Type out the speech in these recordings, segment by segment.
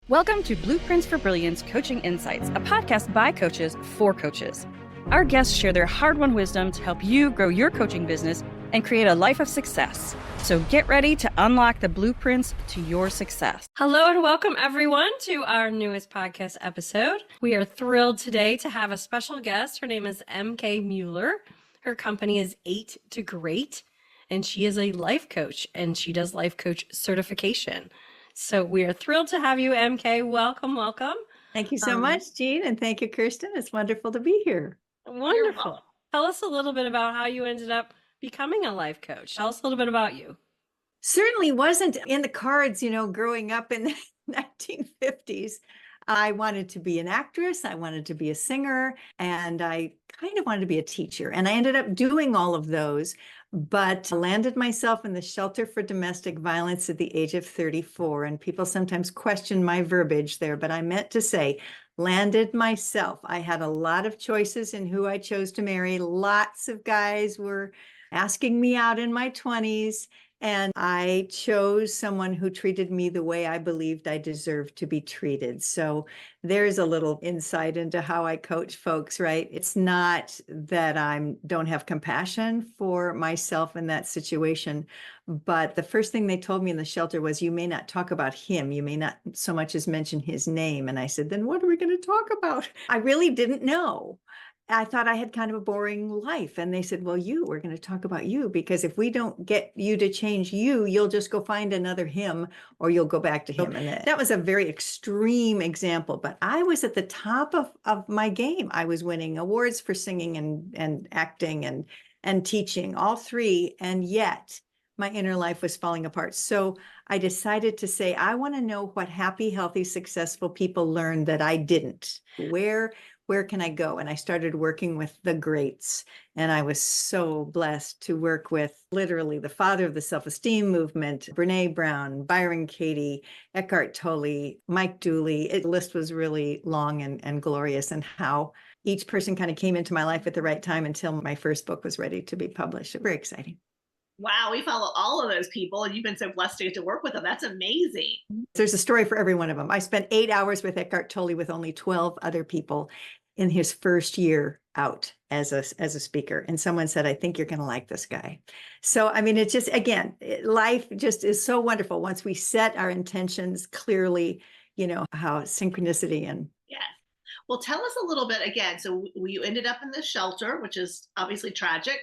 Welcome to Blueprints for Brilliance Coaching Insights, a podcast by coaches for coaches. Our guests share their hard-won wisdom to help you grow your coaching business and create a life of success. So get ready to unlock the blueprints to your success. Hello and welcome everyone to our newest podcast episode. We are thrilled today to have a special guest. Her name is MK Mueller. Her company is 8 to Great, and she is a life coach, and she does life coach certification. So we are thrilled to have you, MK. Welcome, welcome. Thank you so much, Jeanne, and thank you, Kirsten. It's wonderful to be here. Wonderful. Tell us a little bit about how you ended up becoming a life coach. Tell us a little bit about you. Certainly wasn't in the cards, growing up in the 1950s. I wanted to be an actress, I wanted to be a singer, and I kind of wanted to be a teacher. And I ended up doing all of those, but landed myself in the shelter for domestic violence at the age of 34. And people sometimes question my verbiage there, but I meant to say, landed myself. I had a lot of choices in who I chose to marry. Lots of guys were asking me out in my 20s. And I chose someone who treated me the way I believed I deserved to be treated. So there's a little insight into how I coach folks, right? It's not that I don't have compassion for myself in that situation, but the first thing they told me in the shelter was, you may not talk about him. You may not so much as mention his name. And I said, then what are we going to talk about? I really didn't know. I thought I had kind of a boring life. And they said, well, we're going to talk about you, because if we don't get you to change you, you'll just go find another him, or you'll go back to him. And that was a very extreme example, but I was at the top of my game. I was winning awards for singing and acting and teaching, all three. And yet my inner life was falling apart. So I decided to say, I want to know what happy, healthy, successful people learned that I didn't. Where can I go? And I started working with the greats. And I was so blessed to work with literally the father of the self-esteem movement, Brene Brown, Byron Katie, Eckhart Tolle, Mike Dooley. The list was really long and glorious, and how each person kind of came into my life at the right time until my first book was ready to be published. Very exciting. Wow, we follow all of those people, and you've been so blessed to get to work with them. That's amazing. There's a story for every one of them. I spent 8 hours with Eckhart Tolle with only 12 other people in his first year out as a speaker. And someone said, I think you're going to like this guy. So, I mean, it's just, again, life just is so wonderful once we set our intentions clearly, how synchronicity and. Yes. Well, tell us a little bit again. So you ended up in the shelter, which is obviously tragic,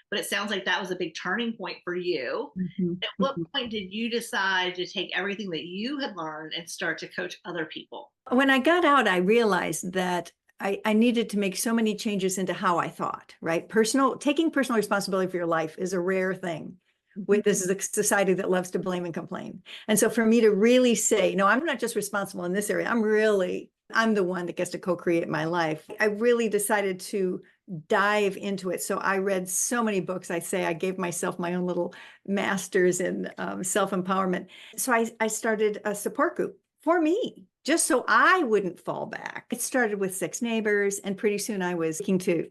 but it sounds like that was a big turning point for you. Mm-hmm. At what point did you decide to take everything that you had learned and start to coach other people? When I got out, I realized that I needed to make so many changes into how I thought, right? Taking personal responsibility for your life is a rare thing. This is a society that loves to blame and complain. And so for me to really say, no, I'm not just responsible in this area. I'm the one that gets to co-create my life. I really decided to dive into it. So I read so many books. I say I gave myself my own little masters in self-empowerment. So I started a support group for me, just so I wouldn't fall back. It started with 6 neighbors, and pretty soon I was speaking to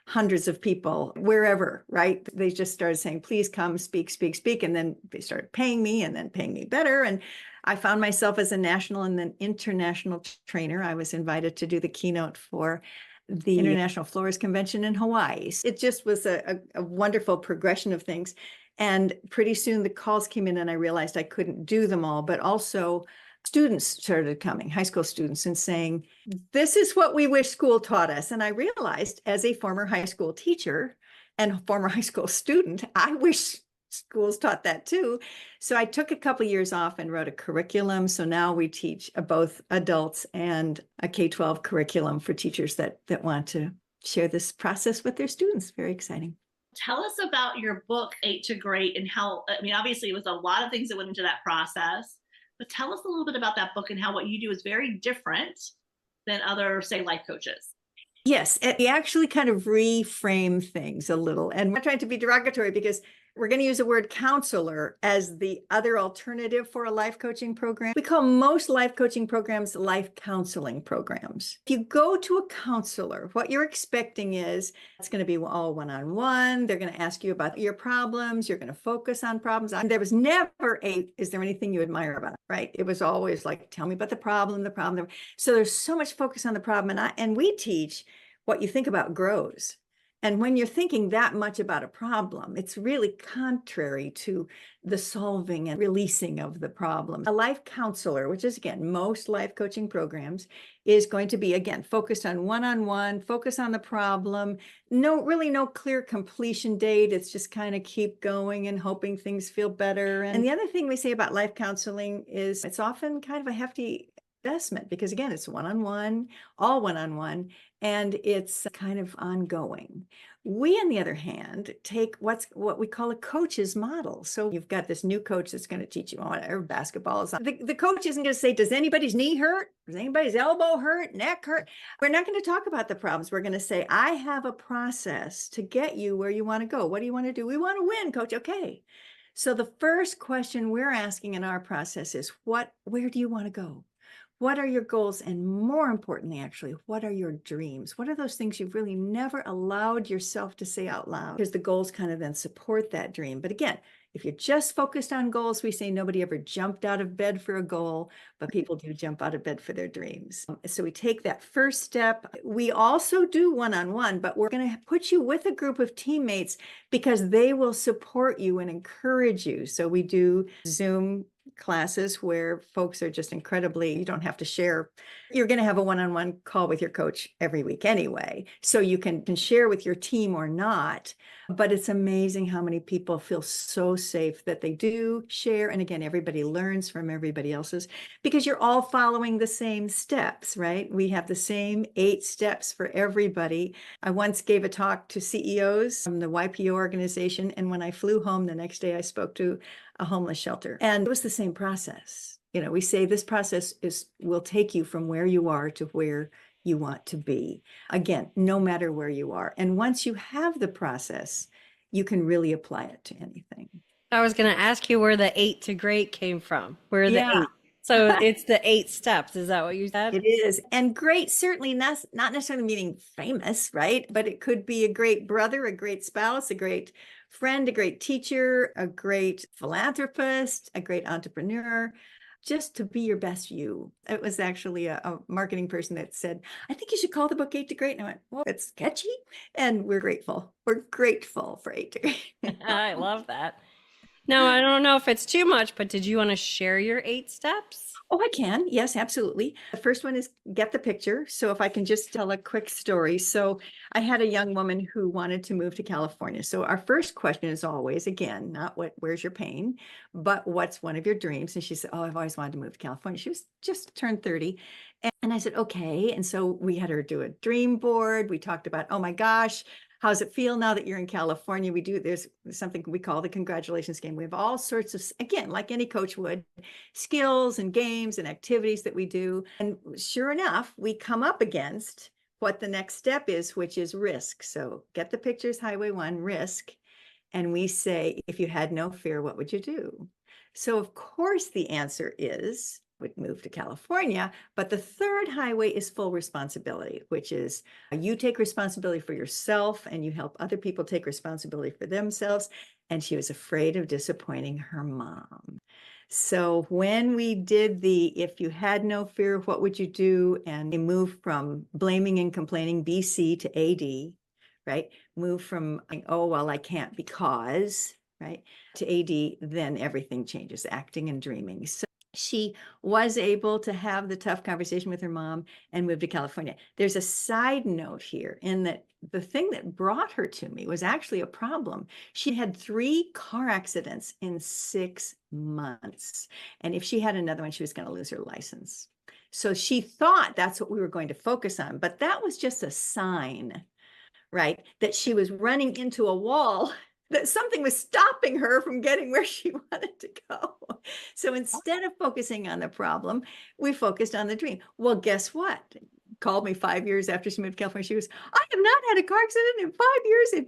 hundreds of people wherever, right? They just started saying, please come, speak. And then they started paying me, and then paying me better. And I found myself as a national and then international trainer. I was invited to do the keynote for the International Florist Convention in Hawaii. It just was a wonderful progression of things. And pretty soon the calls came in, and I realized I couldn't do them all, but also students started coming, high school students, and saying, this is what we wish school taught us. And I realized, as a former high school teacher and former high school student, I wish schools taught that too. So I took a couple of years off and wrote a curriculum. So now we teach both adults and a K-12 curriculum for teachers that want to share this process with their students. Very exciting. Tell us about your book, 8 to Great, and how, obviously it was a lot of things that went into that process, but tell us a little bit about that book and how what you do is very different than other, say, life coaches. Yes, we actually kind of reframe things a little. And we're not trying to be derogatory, because We're going to use the word counselor as the other alternative for a life coaching program. We call most life coaching programs life counseling programs. If you go to a counselor, what you're expecting is it's going to be all one-on-one. They're going to ask you about your problems. You're going to focus on problems. And there was never is there anything you admire about it, right? It was always like, tell me about the problem. So there's so much focus on the problem. And we teach what you think about grows. And when you're thinking that much about a problem, it's really contrary to the solving and releasing of the problem. A life counselor, which is, again, most life coaching programs, is going to be, again, focused on one-on-one, focus on the problem. No clear completion date. It's just kind of keep going and hoping things feel better. And the other thing we say about life counseling is it's often kind of a hefty investment because, again, it's one-on-one, all one-on-one, and it's kind of ongoing. We, on the other hand, take what we call a coach's model. So you've got this new coach that's going to teach you whatever basketball is on. The coach isn't going to say, does anybody's knee hurt? Does anybody's elbow hurt? Neck hurt? We're not going to talk about the problems. We're going to say, I have a process to get you where you want to go. What do you want to do? We want to win, coach. Okay. So the first question we're asking in our process is, where do you want to go? What are your goals? And more importantly, actually, what are your dreams? What are those things you've really never allowed yourself to say out loud? Because the goals kind of then support that dream. But again, if you're just focused on goals, we say nobody ever jumped out of bed for a goal, but people do jump out of bed for their dreams. So we take that first step. We also do one-on-one, but we're going to put you with a group of teammates because they will support you and encourage you. So we do Zoom classes where folks are just you don't have to share. You're going to have a one-on-one call with your coach every week anyway. So you can share with your team or not, but it's amazing how many people feel so safe that they do share. And again, everybody learns from everybody else's because you're all following the same steps, right? We have the same 8 steps for everybody. I once gave a talk to CEOs from the YPO organization. And when I flew home the next day, I spoke to a homeless shelter. And it was the same process. We say this process will take you from where you are to where you want to be. Again, no matter where you are. And once you have the process, you can really apply it to anything. I was going to ask you where the 8 to great came from. Where are the 8? So it's the 8 steps. Is that what you said? It is. And great, certainly not necessarily meaning famous, right? But it could be a great brother, a great spouse, a great friend, a great teacher, a great philanthropist, a great entrepreneur, just to be your best you. It was actually a marketing person that said, I think you should call the book 8 to Great. And I went, well, it's sketchy. And we're grateful. We're grateful for 8 to Great. I love that. Now, I don't know if it's too much, but did you want to share your 8 steps? Oh, I can. Yes, absolutely. The first one is get the picture. So if I can just tell a quick story. So I had a young woman who wanted to move to California. So our first question is always, again, not where's your pain, but what's one of your dreams? And she said, oh, I've always wanted to move to California. She was just turned 30. And I said, okay. And so we had her do a dream board. We talked about, oh my gosh, how's it feel now that you're in California? There's something we call the congratulations game. We have all sorts of, again, like any coach would, skills and games and activities that we do. And sure enough, we come up against what the next step is, which is risk. So get the pictures, Highway 1, risk. And we say, if you had no fear, what would you do? So of course the answer is, would move to California. But the third highway is full responsibility, which is you take responsibility for yourself and you help other people take responsibility for themselves. And she was afraid of disappointing her mom. So when we did if you had no fear, what would you do? And we moved from blaming and complaining, BC, to AD, right? Move from, oh, well, I can't because, right? To AD, then everything changes, acting and dreaming. So she was able to have the tough conversation with her mom and move to California. There's a side note here in that the thing that brought her to me was actually a problem. She had 3 car accidents in 6 months. And if she had another one, she was going to lose her license. So she thought that's what we were going to focus on. But that was just a sign, right? That she was running into a wall, that something was stopping her from getting where she wanted to go. So instead of focusing on the problem, we focused on the dream. Well, guess what? called me 5 years after she moved to California. She goes, I have not had a car accident in 5 years in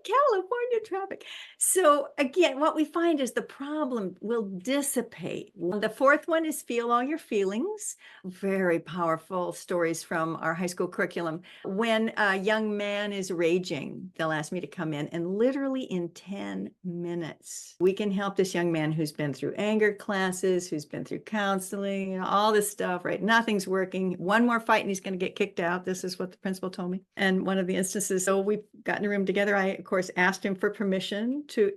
California traffic. So again, what we find is the problem will dissipate. The fourth one is feel all your feelings. Very powerful stories from our high school curriculum. When a young man is raging, they'll ask me to come in, and literally in 10 minutes, we can help this young man who's been through anger classes, who's been through counseling, all this stuff, right? Nothing's working. One more fight and he's going to get kicked out. This is what the principal told me. And one of the instances, so we got in a room together. I, of course, asked him for permission to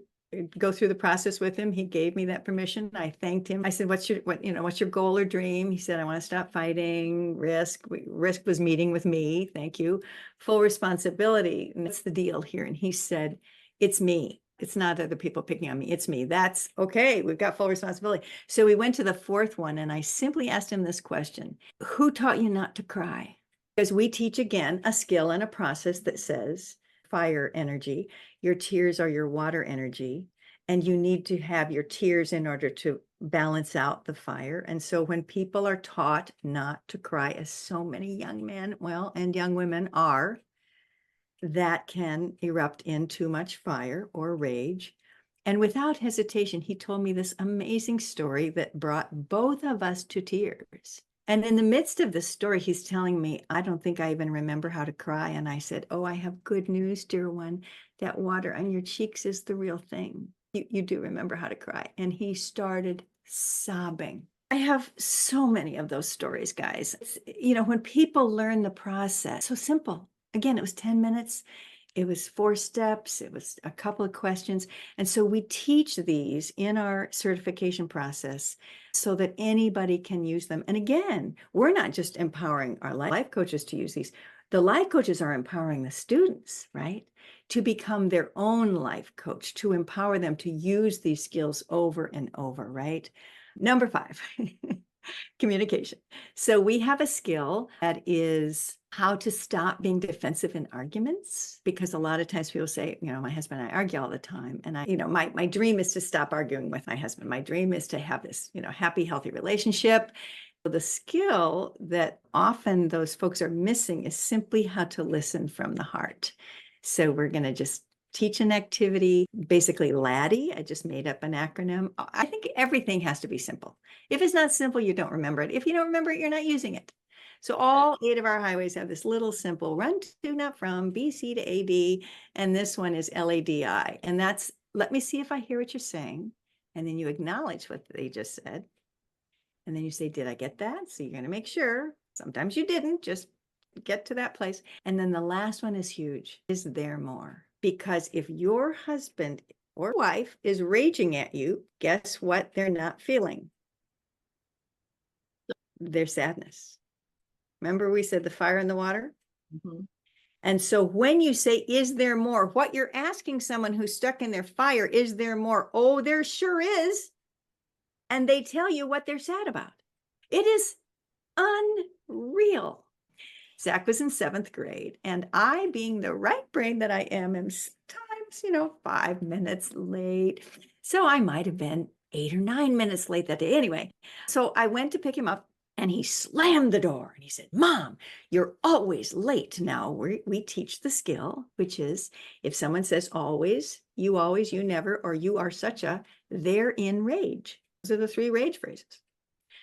go through the process with him. He gave me that permission. I thanked him. I said, what's your goal or dream? He said, I want to stop fighting. Risk was meeting with me. Thank you. Full responsibility. And that's the deal here. And he said, it's me. It's not other people picking on me. It's me. That's okay. We've got full responsibility. So we went to the fourth one, and I simply asked him this question: who taught you not to cry? Because we teach, again, a skill and a process that says fire energy. Your tears are your water energy, and you need to have your tears in order to balance out the fire. And so when people are taught not to cry, as so many young men, and young women are, that can erupt in too much fire or rage. And without hesitation, he told me this amazing story that brought both of us to tears. And in the midst of this story, he's telling me, I don't think I even remember how to cry. And I said, oh, I have good news, dear one. That water on your cheeks is the real thing. You do remember how to cry. And he started sobbing. I have so many of those stories, guys. When people learn the process, so simple. Again, it was 10 minutes. It was 4 steps. It was a couple of questions. And so we teach these in our certification process so that anybody can use them. And again, we're not just empowering our life coaches to use these. The life coaches are empowering the students, right, to become their own life coach, to empower them to use these skills over and over, right? Number 5, communication. So we have a skill that is how to stop being defensive in arguments, because a lot of times people say, my husband and I argue all the time. And my dream is to stop arguing with my husband. My dream is to have this, happy, healthy relationship. The skill that often those folks are missing is simply how to listen from the heart. So we're going to just teach an activity, basically LADDY. I just made up an acronym. I think everything has to be simple. If it's not simple, you don't remember it. If you don't remember it, you're not using it. So all 8 of our highways have this little simple run to, not from, BC to AD. And this one is LADI. And that's, let me see if I hear what you're saying. And then you acknowledge what they just said. And then you say, did I get that? So you're going to make sure. Sometimes you didn't, just get to that place. And then the last one is huge. Is there more? Because if your husband or wife is raging at you, guess what they're not feeling? Their sadness. Remember we said the fire and the water? Mm-hmm. And so when you say, is there more? What you're asking someone who's stuck in their fire, is there more? Oh, there sure is. And they tell you what they're sad about. It is unreal. Zach was in 7th grade, and I, being the right brain that I am sometimes, 5 minutes late. So I might have been 8 or 9 minutes late that day. Anyway, so I went to pick him up, and he slammed the door and he said, Mom, you're always late. Now we teach the skill, which is if someone says always, you never, or you are such a, they're in rage. Those are the 3 rage phrases.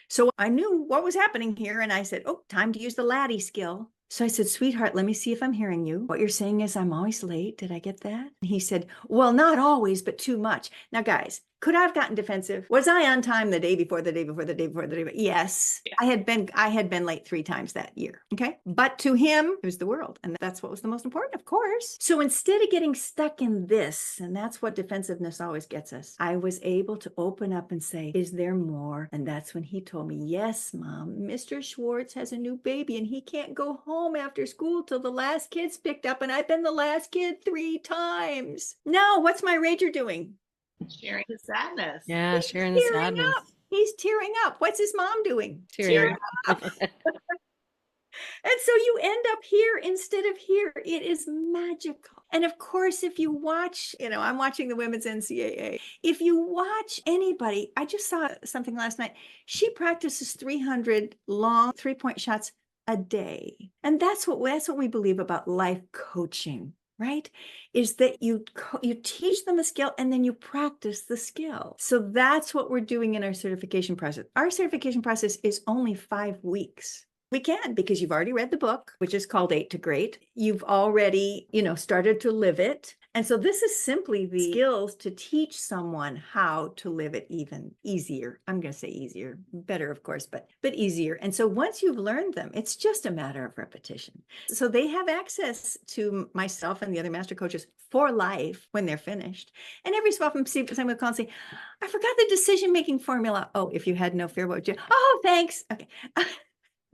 So I knew what was happening here. And I said, oh, time to use the LADDY skill. So I said, sweetheart, let me see if I'm hearing you. What you're saying is I'm always late. Did I get that? And he said, well, not always, but too much. Now, guys, could I have gotten defensive? Was I on time the day before, the day before, the day before, the day before? Yes. Yeah. I had been late 3 times that year. Okay. But to him, it was the world. And that's what was the most important, of course. So instead of getting stuck in this, and that's what defensiveness always gets us, I was able to open up and say, is there more? And that's when he told me, yes, Mom, Mr. Schwartz has a new baby and he can't go home after school till the last kid's picked up. And I've been the last kid 3 times. Now, what's my rager doing? Sharing the sadness. Yeah, sharing the sadness. Up. He's tearing up. What's his mom doing? Tearing up. And so you end up here instead of here. It is magical. And of course, if you watch, I'm watching the women's NCAA. If you watch anybody, I just saw something last night. She practices 300 long 3-point shots a day. And that's what we believe about life coaching, right? Is that you teach them a skill and then you practice the skill. So that's what we're doing in our certification process. Our certification process is only 5 weeks. We can, because you've already read the book, which is called 8 to Great. You've already, started to live it. And so this is simply the skills to teach someone how to live it even easier. I'm going to say easier, better, of course, but easier. And so once you've learned them, it's just a matter of repetition. So they have access to myself and the other master coaches for life when they're finished. And every so often, someone will call and say, I forgot the decision-making formula. Oh, if you had no fear, what would you? Oh, thanks. Okay.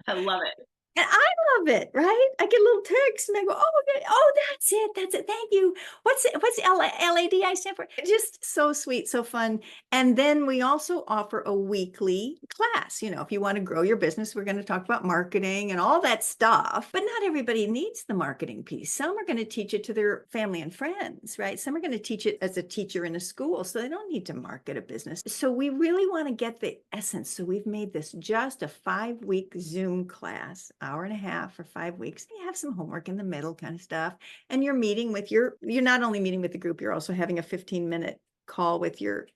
I love it. And I love it, right? I get a little text and I go, oh, okay. Oh, that's it. Thank you. What's LAD I stand for? Just so sweet, so fun. And then we also offer a weekly class. If you want to grow your business, we're going to talk about marketing and all that stuff. But not everybody needs the marketing piece. Some are going to teach it to their family and friends, right? Some are going to teach it as a teacher in a school, so they don't need to market a business. So we really want to get the essence. So we've made this just a 5-week Zoom class, hour and a half for 5 weeks. You have some homework in the middle kind of stuff. And you're meeting with you're not only meeting with the group, you're also having a 15-minute call with your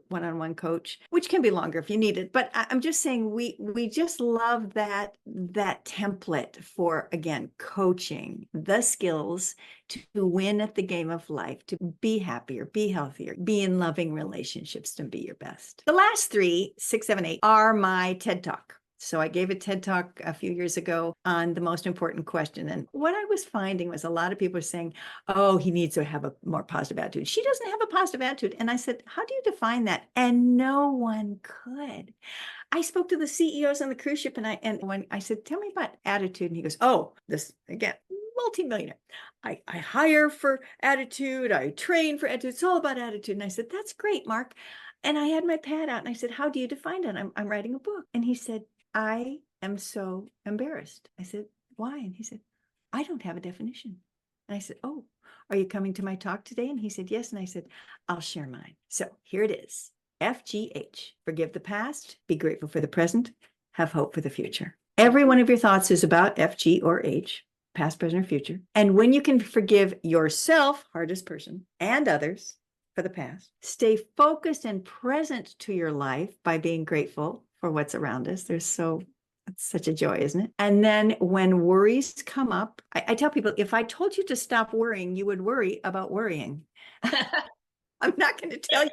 one-on-one coach, which can be longer if you need it. But I'm just saying we just love that template for, again, coaching the skills to win at the game of life, to be happier, be healthier, be in loving relationships, to be your best. The last 3, 6, 7, 8 are my TED Talk. So I gave a TED Talk a few years ago on the most important question. And what I was finding was a lot of people were saying, oh, he needs to have a more positive attitude. She doesn't have a positive attitude. And I said, how do you define that? And no one could. I spoke to the CEOs on the cruise ship and when I said, tell me about attitude. And he goes, oh, this again, multimillionaire. I hire for attitude. I train for attitude. It's all about attitude. And I said, that's great, Mark. And I had my pad out and I said, how do you define it? I'm writing a book. And he said, I am so embarrassed. I said, why? And he said, I don't have a definition. And I said, oh, are you coming to my talk today? And he said, yes. And I said, I'll share mine. So here it is. FGH, forgive the past, be grateful for the present, have hope for the future. Every one of your thoughts is about FG or H, past, present, or future. And when you can forgive yourself, hardest person, and others for the past, stay focused and present to your life by being grateful for what's around us. It's such a joy, isn't it? And then when worries come up, I tell people, if I told you to stop worrying, you would worry about worrying. I'm not going to tell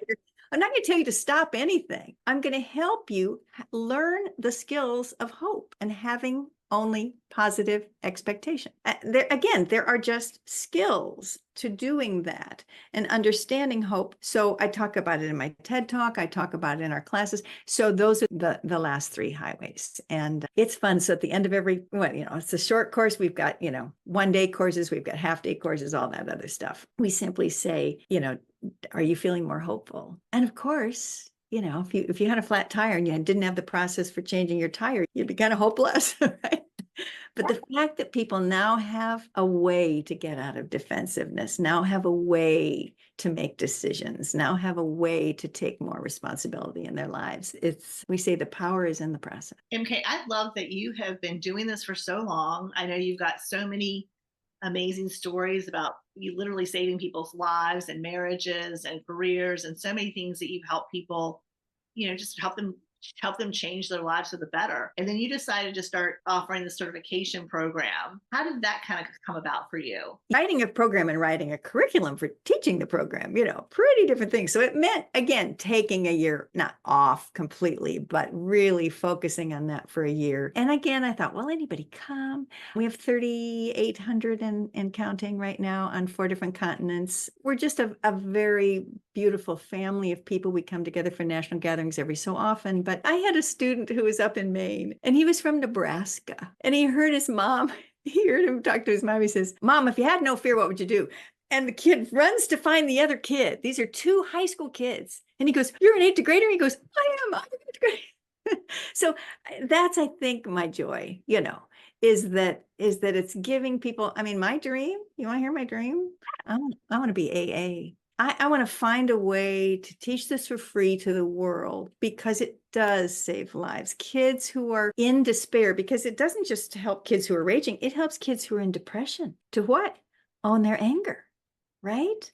you to stop anything. I'm going to help you learn the skills of hope and having only positive expectation. There are just skills to doing that and understanding hope. So I talk about it in my TED Talk. I talk about it in our classes. So those are the last 3 highways. And it's fun. So at the end of it's a short course. We've got, 1-day courses. We've got half-day courses, all that other stuff. We simply say, are you feeling more hopeful? And of course, if you had a flat tire and you didn't have the process for changing your tire, you'd be kind of hopeless, right? But the fact that people now have a way to get out of defensiveness, now have a way to make decisions, now have a way to take more responsibility in their lives. We say the power is in the process. MK, I love that you have been doing this for so long. I know you've got so many amazing stories about you literally saving people's lives and marriages and careers and so many things that you've helped people, just help them change their lives for the better. And then you decided to start offering the certification program. How did that kind of come about for you? Writing a program and writing a curriculum for teaching the program, pretty different things. So it meant, again, taking a year, not off completely, but really focusing on that for a year. And again, I thought, well, anybody come? We have 3,800 and counting right now on 4 different continents. We're just a very beautiful family of people. We come together for national gatherings every so often. But I had a student who was up in Maine and he was from Nebraska and he heard his mom. He heard him talk to his mom. He says, Mom, if you had no fear, what would you do? And the kid runs to find the other kid. These are 2 high school kids. And he goes, you're an 8th grader? He goes, I'm an 8th grader. So that's, I think, my joy, is that it's giving people, my dream, you want to hear my dream? I want to be AA. I want to find a way to teach this for free to the world because it does save lives. Kids who are in despair, because it doesn't just help kids who are raging, it helps kids who are in depression to what? Own their anger, right?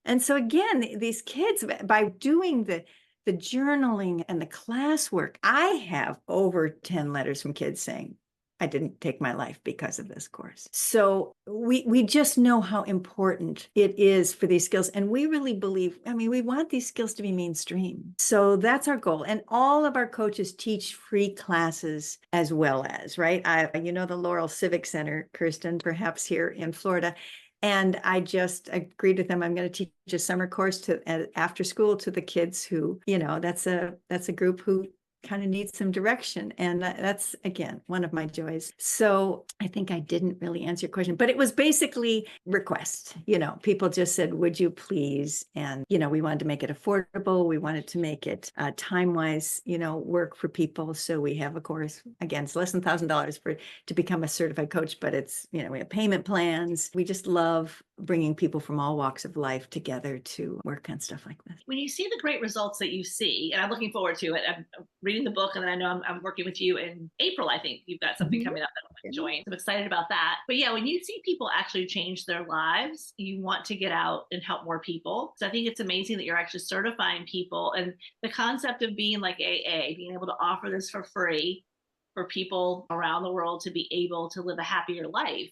And so again, these kids, by doing the journaling and the classwork, I have over 10 letters from kids saying, I didn't take my life because of this course. So we just know how important it is for these skills. And we really believe, I mean, we want these skills to be mainstream. So that's our goal. And all of our coaches teach free classes as well as, right? The Laurel Civic Center, Kirsten, perhaps here in Florida. And I just agreed with them. I'm going to teach a summer course after school to the kids who, that's a group who kind of needs some direction. And that's, again, one of my joys. So I think I didn't really answer your question, but it was basically request. People just said, would you please? And, we wanted to make it affordable. We wanted to make it time-wise, work for people. So we have a course, again, it's less than $1,000 to become a certified coach, but it's, we have payment plans. We just love bringing people from all walks of life together to work on stuff like this. When you see the great results that you see, and I'm looking forward to it, I'm reading the book, and then I know I'm working with you in April. I think you've got something coming up that I'm enjoying. I'm excited about that. But yeah, when you see people actually change their lives, you want to get out and help more people. So I think it's amazing that you're actually certifying people, and the concept of being like AA, being able to offer this for free for people around the world to be able to live a happier life.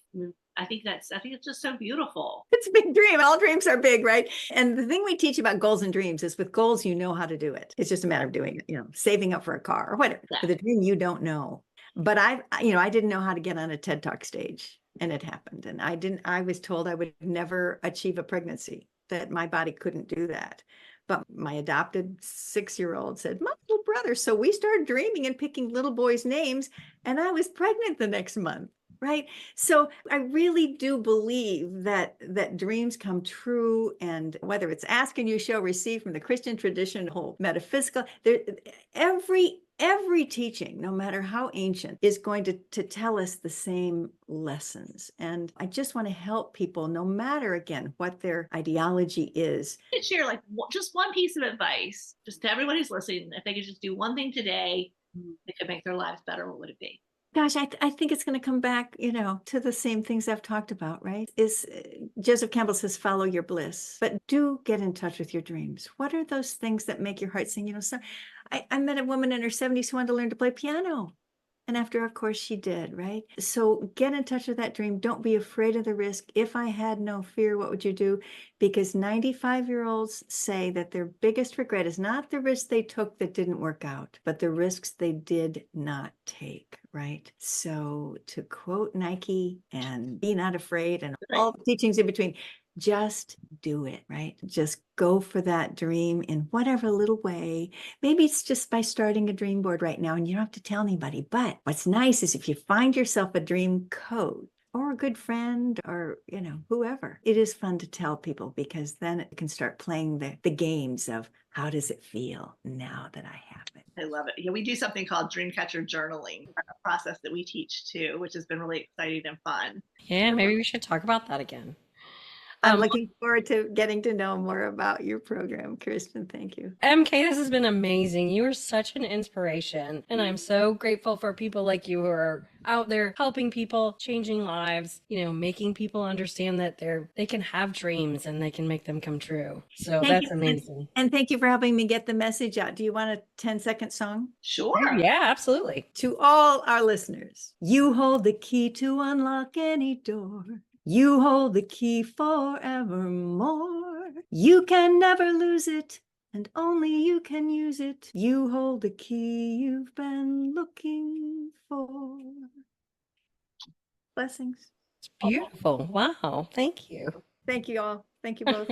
I think it's just so beautiful. It's a big dream. All dreams are big, right? And the thing we teach about goals and dreams is with goals, you know how to do it. It's just a matter of doing it, saving up for a car or whatever. Yeah. For the dream, you don't know. But I didn't know how to get on a TED Talk stage, and it happened. And I was told I would never achieve a pregnancy, that my body couldn't do that. But my adopted 6-year-old said, my little brother. So we started dreaming and picking little boys' names, and I was pregnant the next month. Right. So I really do believe that dreams come true, and whether it's ask and you shall receive from the Christian tradition, whole metaphysical, every teaching, no matter how ancient, is going to tell us the same lessons. And I just want to help people, no matter, again, what their ideology is. I could share just one piece of advice, just to everyone who's listening. If they could just do one thing today that could make their lives better, what would it be? Gosh, I think it's going to come back, to the same things I've talked about, right? Joseph Campbell says, follow your bliss, but do get in touch with your dreams. What are those things that make your heart sing? So I met a woman in her 70s who wanted to learn to play piano. And after our course, she did, right? So get in touch with that dream. Don't be afraid of the risk. If I had no fear, what would you do? Because 95-year-olds say that their biggest regret is not the risks they took that didn't work out, but the risks they did not take, right? So to quote Nike, and be not afraid, and all the teachings in between, just do it, right? Just go for that dream in whatever little way. Maybe it's just by starting a dream board right now, and you don't have to tell anybody. But what's nice is if you find yourself a dream coach or a good friend, or, whoever, it is fun to tell people, because then it can start playing the games of how does it feel now that I have it. I love it. Yeah, we do something called Dreamcatcher journaling, a process that we teach too, which has been really exciting and fun. Yeah, maybe we should talk about that again. I'm looking forward to getting to know more about your program, Kirsten. Thank you. MK, this has been amazing. You are such an inspiration. And I'm so grateful for people like you who are out there helping people, changing lives, making people understand that they can have dreams and they can make them come true. So that's amazing. And thank you for helping me get the message out. Do you want a 10-second song? Sure. Yeah, absolutely. To all our listeners, you hold the key to unlock any door. You hold the key forevermore. You can never lose it, and only you can use it. You hold the key you've been looking for. Blessings. It's beautiful. Wow. Thank you. Thank you all. Thank you both.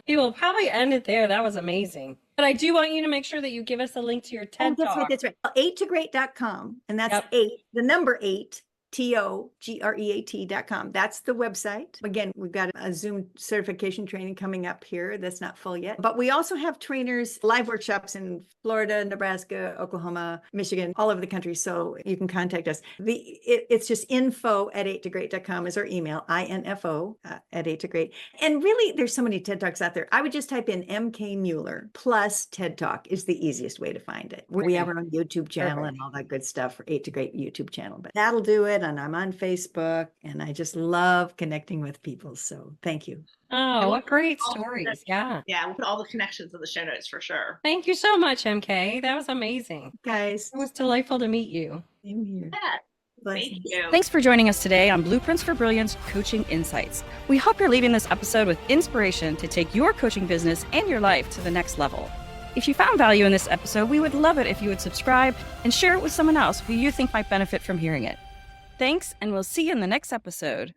We will probably end it there. That was amazing. But I do want you to make sure that you give us a link to your TED Talk. That's right. 8togreat.com. And that's Yep. 8, the number 8, TOGREAT.com. That's the website. Again, we've got a Zoom certification training coming up here. That's not full yet. But we also have trainers, live workshops in Florida, Nebraska, Oklahoma, Michigan, all over the country. So you can contact us. It's just info@8togreat.com is our email, info at 8togreat. And really, there's so many TED Talks out there. I would just type in MK Mueller plus TED Talk is the easiest way to find it. We have our own YouTube channel and all that good stuff for 8 to Great YouTube channel, but that'll do it. And I'm on Facebook and I just love connecting with people. So thank you. Oh, what great stories. Yeah. Yeah, we'll put all the connections in the show notes for sure. Thank you so much, MK. That was amazing. Guys, It was delightful to meet you. same here. Yeah. Blessings. Thank you. Thanks for joining us today on Blueprints for Brilliance Coaching Insights. We hope you're leaving this episode with inspiration to take your coaching business and your life to the next level. If you found value in this episode, we would love it if you would subscribe and share it with someone else who you think might benefit from hearing it. Thanks, and we'll see you in the next episode.